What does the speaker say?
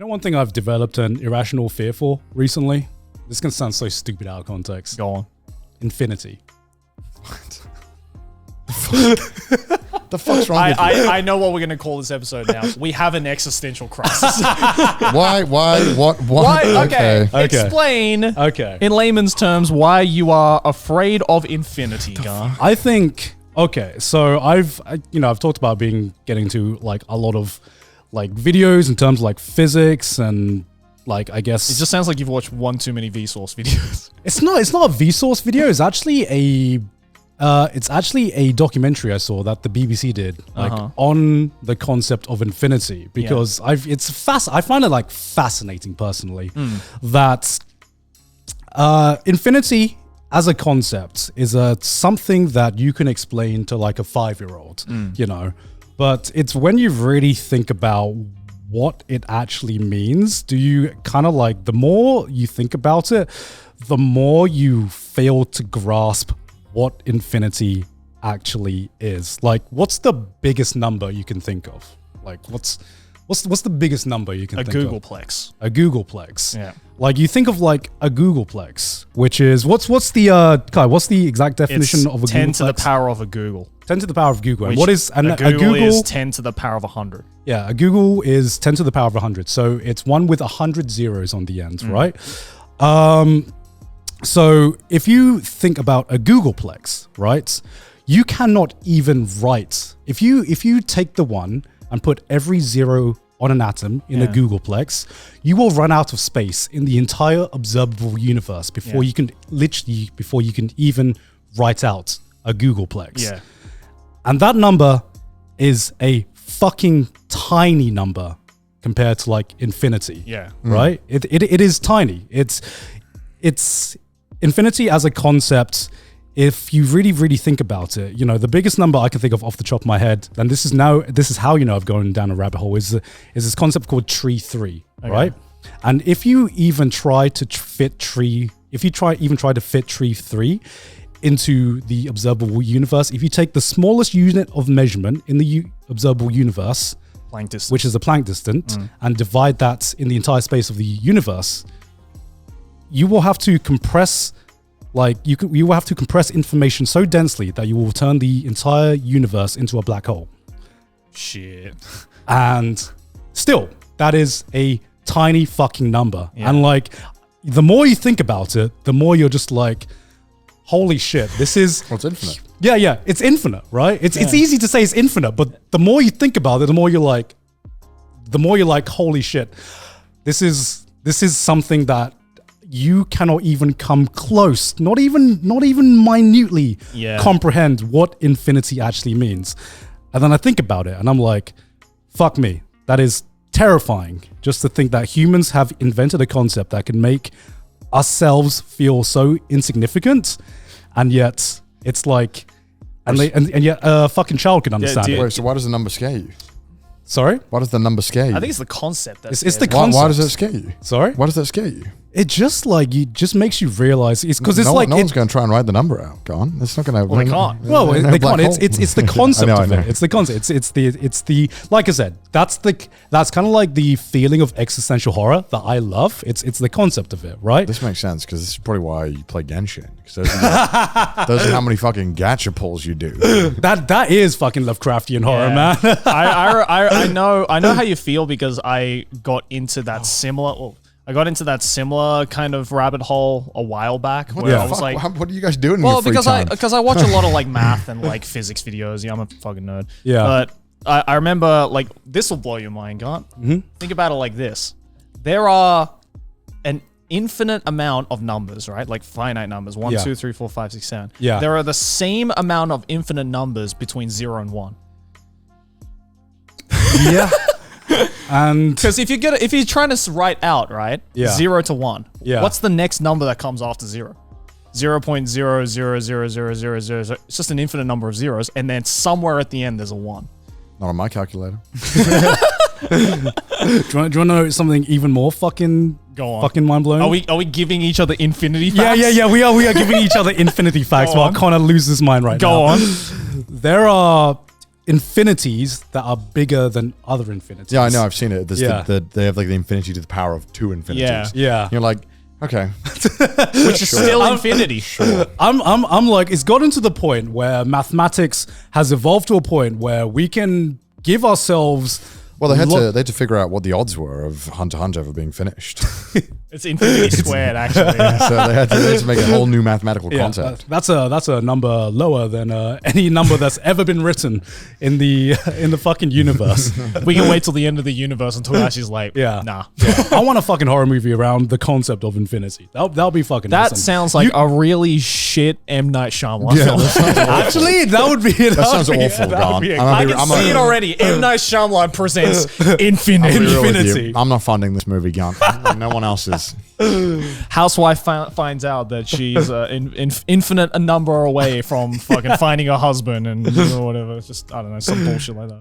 You know, one thing I've developed an irrational fear for recently? This can sound so stupid out of context. Go on. Infinity. The fuck's wrong with you? I know what we're going to call this episode now. We have an existential crisis. Why? What? Why? Okay. Okay. Explain in layman's terms why you are afraid of infinity, Gar. I think, okay, so I've talked about getting to like a lot of like videos in terms of like physics and like, I guess. It just sounds like you've watched one too many Vsauce videos. It's not a Vsauce video. It's actually a documentary I saw that the BBC did, like on the concept of infinity, because I find it like fascinating personally that infinity as a concept is something that you can explain to like a 5-year-old, you know, but it's when you really think about what it actually means, do you kind of like, the more you think about it, the more you fail to grasp what infinity actually is. Like, what's the biggest number you can think of? Like, what's the biggest number you can think of? A Googleplex. A Googleplex. Yeah. Like, you think of like a Googleplex, which is what's the Kai? What's the exact definition of a 10 Googleplex? to the power of a Google. 10 to the power of Google. And Which what is a Google is 10 to the power of 100. Yeah, a Google is 10 to the power of 100. So it's one with 100 zeros on the end, right? So if you think about a Googleplex, right, you cannot even write. If you take the one and put every zero on an atom in a Googleplex, you will run out of space in the entire observable universe before you can even write out a Googleplex. Yeah. And that number is a fucking tiny number compared to like infinity. Yeah. Right? It is tiny. It's infinity as a concept. If you really, really think about it, you know, the biggest number I can think of off the top of my head, and this is how, you know, I've gone down a rabbit hole, is this concept called tree 3, right? And if you even try to fit tree 3 into the observable universe, if you take the smallest unit of measurement in the observable universe, Planck distance, which is the Planck distance, and divide that in the entire space of the universe, you will have to compress, you will have to compress information so densely that you will turn the entire universe into a black hole. Shit. And still, that is a tiny fucking number. Yeah. And like, the more you think about it, the more you're just like, holy shit, this is... Well, it's infinite. Yeah, it's infinite, right? It's easy to say it's infinite, but the more you think about it, the more you're like, holy shit, this is something that you cannot even come close, not even minutely comprehend what infinity actually means. And then I think about it and I'm like, fuck me, that is terrifying just to think that humans have invented a concept that can make ourselves feel so insignificant, and yet it's like, and yet a fucking child can understand it. Wait, so why does the number scare you? Sorry? Why does the number scare you? I think it's the concept. It's the concept. Why does it scare you? Sorry? Why does that scare you? It just makes you realize it's because no one's going to try and write the number out. Go on. It's not going to. Well, they can't. Well, they can't. It's the concept I of know. it. It's the concept. It's the like I said. That's kind of like the feeling of existential horror that I love. It's the concept of it, right? This makes sense because this is probably why you play Genshin. Because those are how many fucking gacha pulls you do. That is fucking Lovecraftian horror, man. I know how you feel because I got into that similar. Well, I got into that similar kind of rabbit hole a while back where I was like, what are you guys doing in your free time? because I watch a lot of like math and like physics videos. Yeah, I'm a fucking nerd. Yeah. But I remember, like, this will blow your mind, Gant. Think about it like this. There are an infinite amount of numbers, right? Like finite numbers. 1, 2, 3, 4, 5, 6, 7. Yeah. There are the same amount of infinite numbers between 0 and 1. Yeah. And because if you're trying to write out, right, 0 to 1, what's the next number that comes after 0? 0.0000000. It's just an infinite number of zeros, and then somewhere at the end there's a 1. Not on my calculator. do you want to know something even more fucking mind blowing? Are we giving each other infinity facts? Yeah. We are giving each other infinity facts while Connor loses mine right now. Go on. There are infinities that are bigger than other infinities. Yeah, I know. I've seen it. There's Yeah. they have like the infinity to the power of 2 infinities. Yeah. Yeah. You're like, okay. Which is still infinity. I'm like, it's gotten to the point where mathematics has evolved to a point where we can give ourselves. Well, they had to figure out what the odds were of Hunter x Hunter ever being finished. It's infinity squared, actually. Yeah. So they had to make a whole new mathematical Yeah, concept. that's a number lower than any number that's ever been written in the fucking universe. We can wait till the end of the universe until Ashley's like, Yeah. nah. I want a fucking horror movie around the concept of infinity. That'll be fucking That awesome. sounds like a really shit M. Night Shyamalan Yeah, film. that sounds awful. Actually, that would be That sounds awful, Grant. I can see it already. M. Night Shyamalan presents Infinity. I'll be real with Infinity. you. I'm not funding this movie, Grant. No one else is. Housewife finds out that she's infinite a number away from fucking finding her husband and whatever. It's just, I don't know, some bullshit like that.